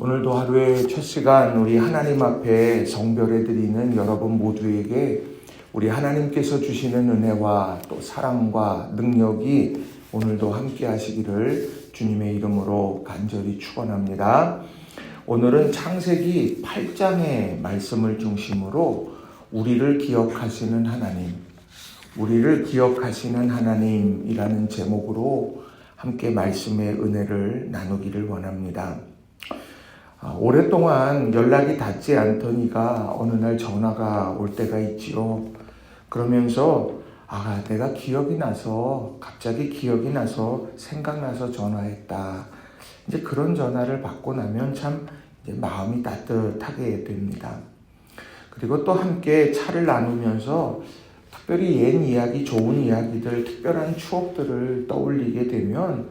오늘도 하루의 첫 시간 우리 하나님 앞에 성별해 드리는 여러분 모두에게 우리 하나님께서 주시는 은혜와 또 사랑과 능력이 오늘도 함께 하시기를 주님의 이름으로 간절히 축원합니다. 오늘은 창세기 8장의 말씀을 중심으로 우리를 기억하시는 하나님, 우리를 기억하시는 하나님이라는 제목으로 함께 말씀의 은혜를 나누기를 원합니다. 오랫동안 연락이 닿지 않더니가 어느 날 전화가 올 때가 있지요. 그러면서 내가 갑자기 기억이 나서 생각나서 전화했다. 이제 그런 전화를 받고 나면 참 이제 마음이 따뜻하게 됩니다. 그리고 또 함께 차를 나누면서 특별히 옛 이야기, 좋은 이야기들, 특별한 추억들을 떠올리게 되면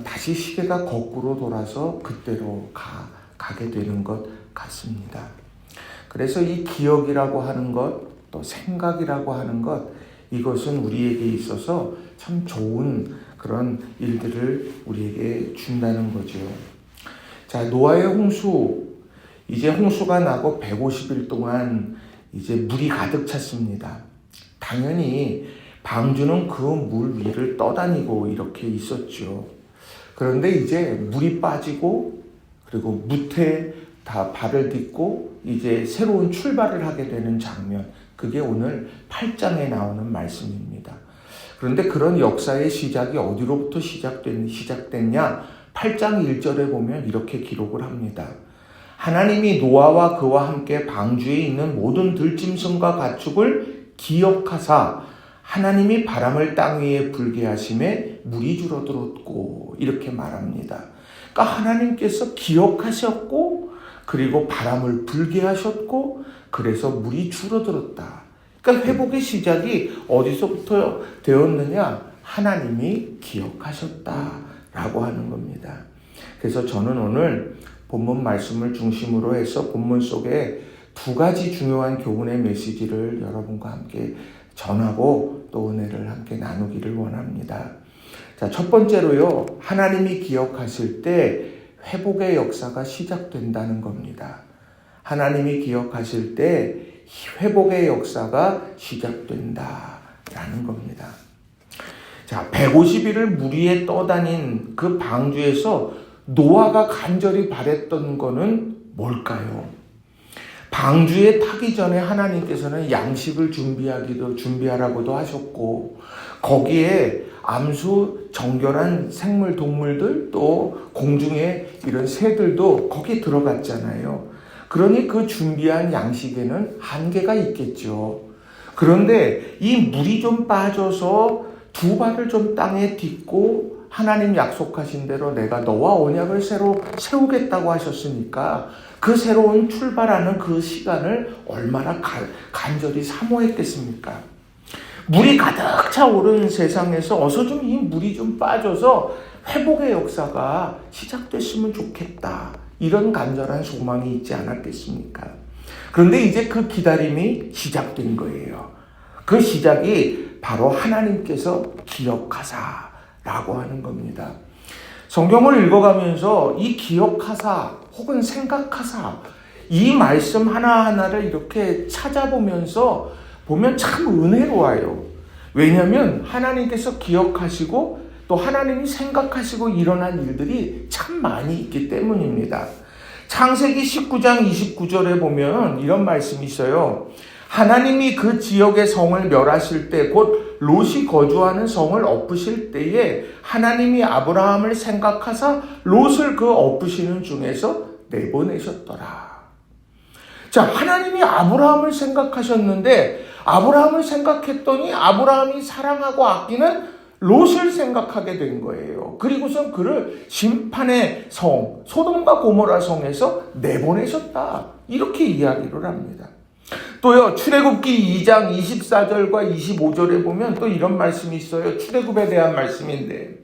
다시 시계가 거꾸로 돌아서 그때로 가게 되는 것 같습니다. 그래서 이 기억이라고 하는 것, 또 생각이라고 하는 것, 이것은 우리에게 있어서 참 좋은 그런 일들을 우리에게 준다는 거죠. 자, 노아의 홍수, 이제 홍수가 나고 150일 동안 이제 물이 가득 찼습니다. 당연히 방주는 그 물 위를 떠다니고 이렇게 있었죠. 그런데 이제 물이 빠지고 그리고 무태 다 발을 딛고 이제 새로운 출발을 하게 되는 장면, 그게 오늘 8장에 나오는 말씀입니다. 그런데 그런 역사의 시작이 어디로부터 시작됐냐? 8장 1절에 보면 이렇게 기록을 합니다. 하나님이 노아와 그와 함께 방주에 있는 모든 들짐승과 가축을 기억하사 하나님이 바람을 땅 위에 불게 하심에 물이 줄어들었고, 이렇게 말합니다. 그러니까 하나님께서 기억하셨고 그리고 바람을 불게 하셨고 그래서 물이 줄어들었다. 그러니까 회복의 시작이 어디서부터 되었느냐? 하나님이 기억하셨다라고 하는 겁니다. 그래서 저는 오늘 본문 말씀을 중심으로 해서 본문 속에 두 가지 중요한 교훈의 메시지를 여러분과 함께 전하고 또 은혜를 함께 나누기를 원합니다. 자, 첫 번째로요, 하나님이 기억하실 때 회복의 역사가 시작된다는 겁니다. 하나님이 기억하실 때 회복의 역사가 시작된다라는 겁니다. 자, 150일을 물 위에 떠다닌 그 방주에서 노아가 간절히 바랬던 거는 뭘까요? 방주에 타기 전에 하나님께서는 양식을 준비하라고도 하셨고, 거기에 암수 정결한 생물 동물들, 또 공중에 이런 새들도 거기에 들어갔잖아요. 그러니 그 준비한 양식에는 한계가 있겠죠. 그런데 이 물이 좀 빠져서 두 발을 좀 땅에 딛고 하나님 약속하신 대로 내가 너와 언약을 새로 세우겠다고 하셨으니까 그 새로운 출발하는 그 시간을 얼마나 간절히 사모했겠습니까? 물이 가득 차오른 세상에서 어서 좀 이 물이 좀 빠져서 회복의 역사가 시작됐으면 좋겠다. 이런 간절한 소망이 있지 않았겠습니까? 그런데 이제 그 기다림이 시작된 거예요. 그 시작이 바로 하나님께서 기억하사라고 하는 겁니다. 성경을 읽어가면서 이 기억하사 혹은 생각하사, 이 말씀 하나하나를 이렇게 찾아보면서 보면 참 은혜로워요. 왜냐하면 하나님께서 기억하시고 또 하나님이 생각하시고 일어난 일들이 참 많이 있기 때문입니다. 창세기 19장 29절에 보면 이런 말씀이 있어요. 하나님이 그 지역의 성을 멸하실 때, 곧 롯이 거주하는 성을 엎으실 때에 하나님이 아브라함을 생각하사 롯을 그 엎으시는 중에서 내보내셨더라. 자, 하나님이 아브라함을 생각하셨는데, 아브라함을 생각했더니 아브라함이 사랑하고 아끼는 롯을 생각하게 된 거예요. 그리고선 그를 심판의 성, 소돔과 고모라 성에서 내보내셨다. 이렇게 이야기를 합니다. 또요, 출애굽기 2장 24절과 25절에 보면 또 이런 말씀이 있어요. 출애굽에 대한 말씀인데,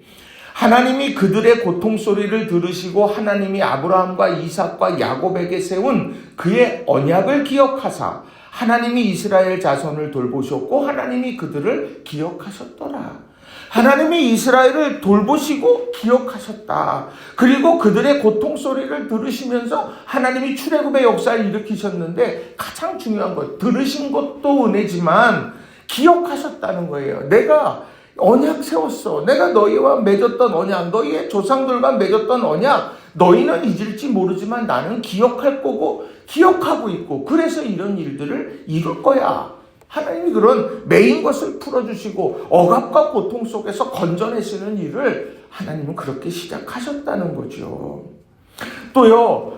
하나님이 그들의 고통 소리를 들으시고 하나님이 아브라함과 이삭과 야곱에게 세운 그의 언약을 기억하사 하나님이 이스라엘 자손을 돌보셨고 하나님이 그들을 기억하셨더라. 하나님이 이스라엘을 돌보시고 기억하셨다. 그리고 그들의 고통 소리를 들으시면서 하나님이 출애굽의 역사를 일으키셨는데 가장 중요한 것, 들으신 것도 은혜지만 기억하셨다는 거예요. 내가 언약 세웠어. 내가 너희와 맺었던 언약, 너희의 조상들과 맺었던 언약, 너희는 잊을지 모르지만 나는 기억할 거고 기억하고 있고 그래서 이런 일들을 이룰 거야. 하나님이 그런 매인 것을 풀어주시고 억압과 고통 속에서 건져내시는 일을 하나님은 그렇게 시작하셨다는 거죠. 또요,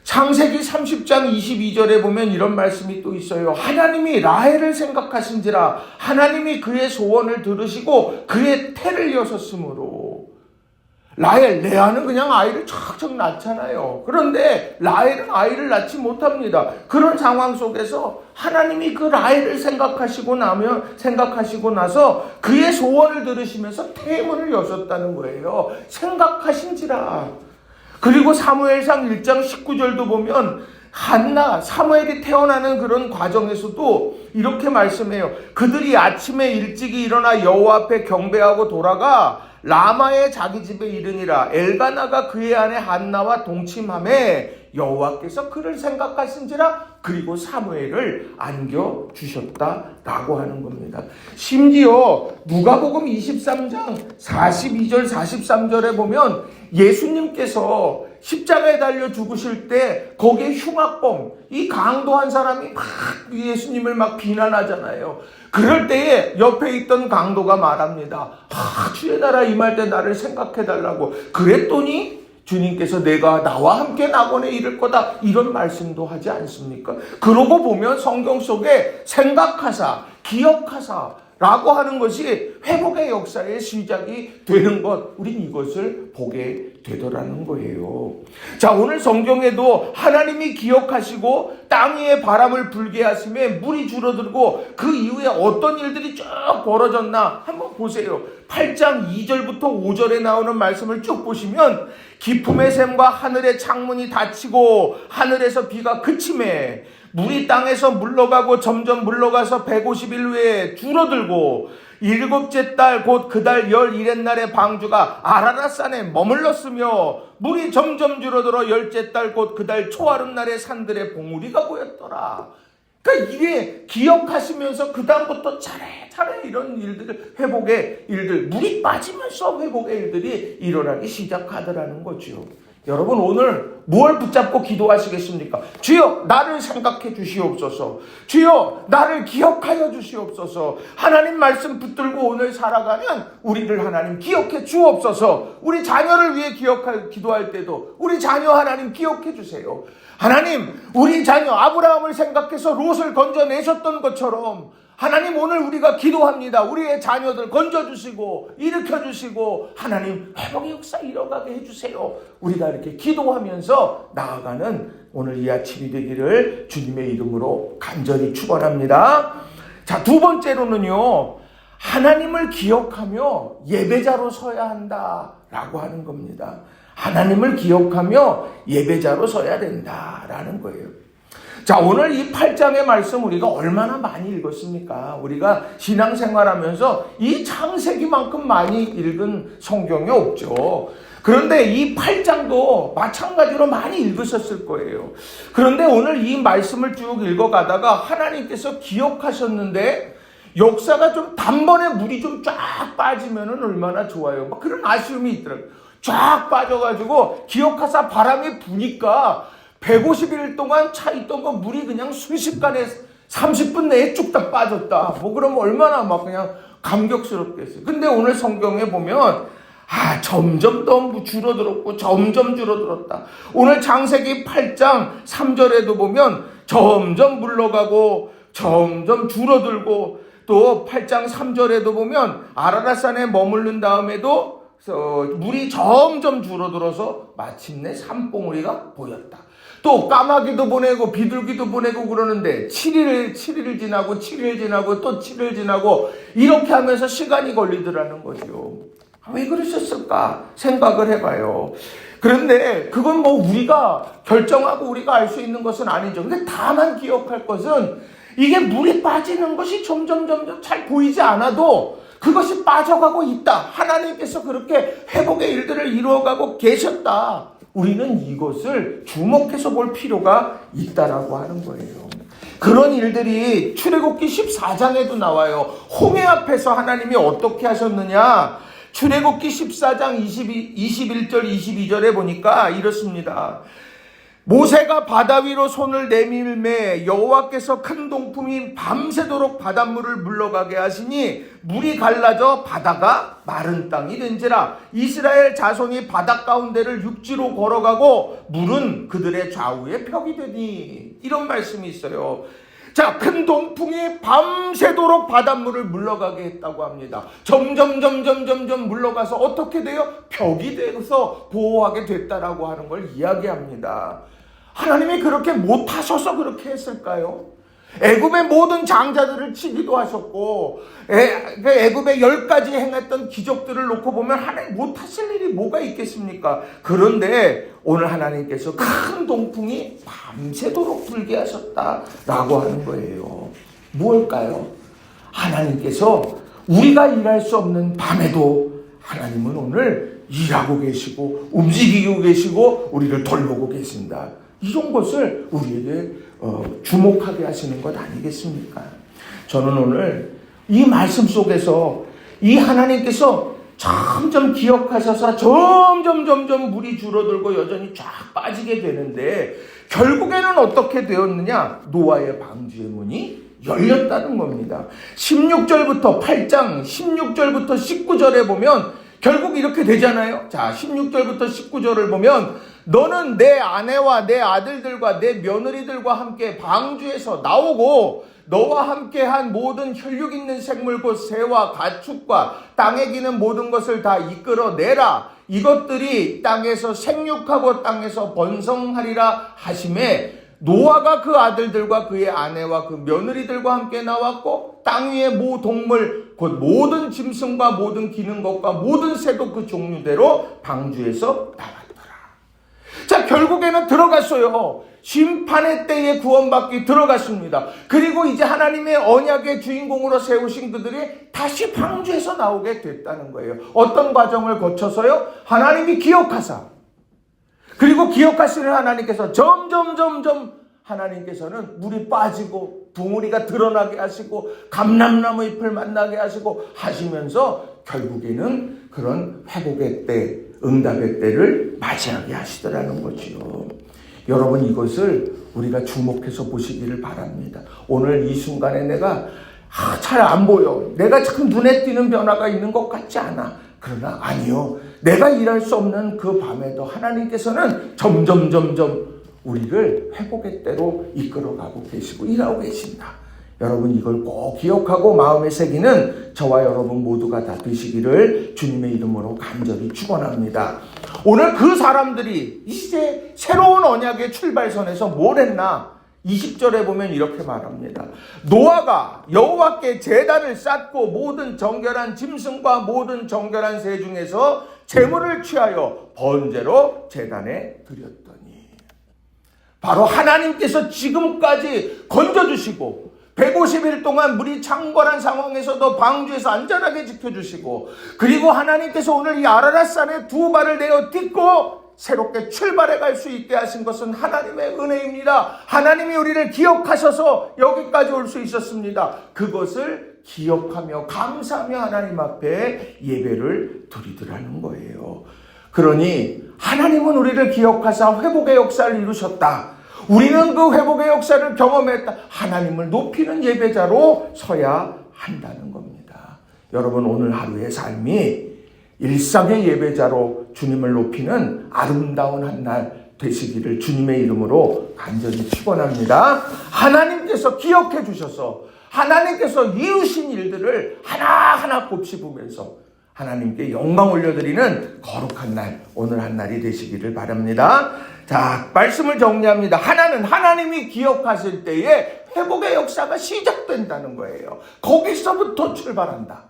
창세기 30장 22절에 보면 이런 말씀이 또 있어요. 하나님이 라헬을 생각하신지라 하나님이 그의 소원을 들으시고 그의 태를 여셨으므로. 라헬, 레아는 그냥 아이를 척척 낳잖아요. 그런데 라헬은 아이를 낳지 못합니다. 그런 상황 속에서 하나님이 그 라헬을 생각하시고 나서 그의 소원을 들으시면서 태문을 여셨다는 거예요. 생각하신지라. 그리고 사무엘상 1장 19절도 보면 한나, 사무엘이 태어나는 그런 과정에서도 이렇게 말씀해요. 그들이 아침에 일찍이 일어나 여호와 앞에 경배하고 돌아가 라마의 자기 집에 이르니라. 엘가나가 그의 아내 한나와 동침하매 여호와께서 그를 생각하신지라. 그리고 사무엘을 안겨주셨다라고 하는 겁니다. 심지어 누가복음 23장 42절 43절에 보면 예수님께서 십자가에 달려 죽으실 때 거기에 흉악범, 이 강도한 사람이 막 예수님을 막 비난하잖아요. 그럴 때에 옆에 있던 강도가 말합니다. 주의 나라 임할 때 나를 생각해달라고. 그랬더니 주님께서 내가 나와 함께 낙원에 이를 거다, 이런 말씀도 하지 않습니까? 그러고 보면 성경 속에 생각하사, 기억하사 라고 하는 것이 회복의 역사의 시작이 되는 것, 우린 이것을 보게 되더라는 거예요. 자, 오늘 성경에도 하나님이 기억하시고 땅 위에 바람을 불게 하심에 물이 줄어들고 그 이후에 어떤 일들이 쭉 벌어졌나 한번 보세요. 8장 2절부터 5절에 나오는 말씀을 쭉 보시면 기품의 샘과 하늘의 창문이 닫히고 하늘에서 비가 그침에 물이 땅에서 물러가고 점점 물러가서 150일 후에 줄어들고 일곱째 달 곧 그 달 11의 날에 방주가 아라랏산에 머물렀으며 물이 점점 줄어들어 열째 달 곧 그 달 초하룻 날에 산들의 봉우리가 보였더라. 그러니까 이게 기억하시면서 그 다음부터 차례차례 이런 일들, 회복의 일들, 물이 빠지면서 회복의 일들이 일어나기 시작하더라는 거죠. 여러분, 오늘 무엇을 붙잡고 기도하시겠습니까? 주여, 나를 생각해 주시옵소서. 주여, 나를 기억하여 주시옵소서. 하나님 말씀 붙들고 오늘 살아가면 우리를 하나님 기억해 주옵소서. 우리 자녀를 위해 기도할 때도 우리 자녀 하나님 기억해 주세요. 하나님, 우리 자녀 아브라함을 생각해서 롯을 건져내셨던 것처럼 하나님, 오늘 우리가 기도합니다. 우리의 자녀들 건져주시고 일으켜주시고 하나님 회복의 역사 이뤄가게 해주세요. 우리가 이렇게 기도하면서 나아가는 오늘 이 아침이 되기를 주님의 이름으로 간절히 축원합니다. 자, 두 번째로는요, 하나님을 기억하며 예배자로 서야 한다라고 하는 겁니다. 하나님을 기억하며 예배자로 서야 된다라는 거예요. 자, 오늘 이 8장의 말씀 우리가 얼마나 많이 읽었습니까? 우리가 신앙생활하면서 이 창세기만큼 많이 읽은 성경이 없죠. 그런데 이 8장도 마찬가지로 많이 읽으셨을 거예요. 그런데 오늘 이 말씀을 쭉 읽어가다가 하나님께서 기억하셨는데 역사가 좀 단번에 물이 좀 쫙 빠지면 얼마나 좋아요. 막 그런 아쉬움이 있더라고요. 쫙 빠져가지고 기억하사 바람이 부니까 150일 동안 차 있던 거 물이 그냥 순식간에 30분 내에 쭉 다 빠졌다. 뭐 그러면 얼마나 막 그냥 감격스럽겠어요. 근데 오늘 성경에 보면 점점 더 줄어들었고 점점 줄어들었다. 오늘 창세기 8장 3절에도 보면 점점 물러가고 점점 줄어들고 또 8장 3절에도 보면 아라랏산에 머무른 다음에도 물이 점점 줄어들어서 마침내 산봉우리가 보였다. 또 까마귀도 보내고 비둘기도 보내고 그러는데 7일 지나고 7일 지나고 또 7일 지나고 이렇게 하면서 시간이 걸리더라는 거죠. 왜 그러셨을까 생각을 해봐요. 그런데 그건 뭐 우리가 결정하고 우리가 알 수 있는 것은 아니죠. 근데 다만 기억할 것은 이게 물이 빠지는 것이 점점 잘 보이지 않아도 그것이 빠져가고 있다. 하나님께서 그렇게 회복의 일들을 이루어가고 계셨다. 우리는 이것을 주목해서 볼 필요가 있다라고 하는 거예요. 그런 일들이 출애굽기 14장에도 나와요. 홍해 앞에서 하나님이 어떻게 하셨느냐. 출애굽기 14장 21절 22절에 보니까 이렇습니다. 모세가 바다 위로 손을 내밀매 여호와께서 큰 동풍이 밤새도록 바닷물을 물러가게 하시니 물이 갈라져 바다가 마른 땅이 된지라. 이스라엘 자손이 바다 가운데를 육지로 걸어가고 물은 그들의 좌우에 벽이 되니. 이런 말씀이 있어요. 자, 큰 동풍이 밤새도록 바닷물을 물러가게 했다고 합니다. 점점 물러가서 어떻게 돼요? 벽이 돼서 보호하게 됐다라고 하는 걸 이야기합니다. 하나님이 그렇게 못하셔서 그렇게 했을까요? 애굽의 모든 장자들을 치기도 하셨고 애굽의 10가지 행했던 기적들을 놓고 보면 하나님 못하실 일이 뭐가 있겠습니까? 그런데 오늘 하나님께서 큰 동풍이 밤새도록 불게 하셨다라고 하는 거예요. 무엇일까요? 하나님께서 우리가 일할 수 없는 밤에도 하나님은 오늘 일하고 계시고 움직이고 계시고 우리를 돌보고 계신다. 이런 것을 우리에게 주목하게 하시는 것 아니겠습니까? 저는 오늘 이 말씀 속에서 이 하나님께서 점점 기억하셔서 점점 물이 줄어들고 여전히 쫙 빠지게 되는데 결국에는 어떻게 되었느냐? 노아의 방주의 문이 열렸다는 겁니다. 16절부터 8장 16절부터 19절에 보면 결국 이렇게 되잖아요. 자, 16절부터 19절을 보면 너는 내 아내와 내 아들들과 내 며느리들과 함께 방주에서 나오고 너와 함께한 모든 혈육 있는 생물 곧 새와 가축과 땅에 기는 모든 것을 다 이끌어내라. 이것들이 땅에서 생육하고 땅에서 번성하리라 하심에 노아가 그 아들들과 그의 아내와 그 며느리들과 함께 나왔고 땅 위의 모 동물 곧 모든 짐승과 모든 기는 것과 모든 새도 그 종류대로 방주에서 나왔더라. 자, 결국에는 들어갔어요. 심판의 때에 구원받기 들어갔습니다. 그리고 이제 하나님의 언약의 주인공으로 세우신 그들이 다시 방주에서 나오게 됐다는 거예요. 어떤 과정을 거쳐서요? 하나님이 기억하사, 그리고 기억하시는 하나님께서 점점 하나님께서는 물이 빠지고 붕어리가 드러나게 하시고 감람나무 잎을 만나게 하시고 하시면서 결국에는 그런 회복의 때, 응답의 때를 맞이하게 하시더라는 거지요. 여러분, 이것을 우리가 주목해서 보시기를 바랍니다. 오늘 이 순간에 내가 잘 안 보여. 내가 참 눈에 띄는 변화가 있는 것 같지 않아. 그러나 아니요. 내가 일할 수 없는 그 밤에도 하나님께서는 점점 우리를 회복의 때로 이끌어가고 계시고 일하고 계신다. 여러분, 이걸 꼭 기억하고 마음에 새기는 저와 여러분 모두가 다 되시기를 주님의 이름으로 간절히 축원합니다. 오늘 그 사람들이 이제 새로운 언약의 출발선에서 뭘 했나? 20절에 보면 이렇게 말합니다. 노아가 여호와께 제단을 쌓고 모든 정결한 짐승과 모든 정결한 새 중에서 제물을 취하여 번제로 제단에 드렸더니, 바로 하나님께서 지금까지 건져주시고 150일 동안 물이 창궐한 상황에서도 방주에서 안전하게 지켜주시고, 그리고 하나님께서 오늘 이 아라랏산에 두 발을 내어 딛고 새롭게 출발해 갈 수 있게 하신 것은 하나님의 은혜입니다. 하나님이 우리를 기억하셔서 여기까지 올 수 있었습니다. 그것을 기억하며 감사하며 하나님 앞에 예배를 드리더라는 거예요. 그러니 하나님은 우리를 기억하사 회복의 역사를 이루셨다. 우리는 그 회복의 역사를 경험했다. 하나님을 높이는 예배자로 서야 한다는 겁니다. 여러분, 오늘 하루의 삶이 일상의 예배자로 주님을 높이는 아름다운 한 날 되시기를 주님의 이름으로 간절히 축원합니다. 하나님께서 기억해 주셔서 하나님께서 이루신 일들을 하나하나 곱씹으면서 하나님께 영광 올려드리는 거룩한 날, 오늘 한 날이 되시기를 바랍니다. 자, 말씀을 정리합니다. 하나는 하나님이 기억하실 때에 회복의 역사가 시작된다는 거예요. 거기서부터 출발한다.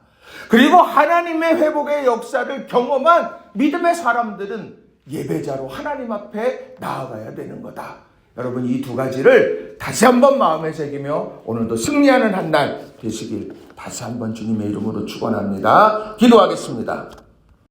그리고 하나님의 회복의 역사를 경험한 믿음의 사람들은 예배자로 하나님 앞에 나아가야 되는 거다. 여러분, 이 두 가지를 다시 한번 마음에 새기며 오늘도 승리하는 한 날 되시길 다시 한번 주님의 이름으로 축원합니다. 기도하겠습니다.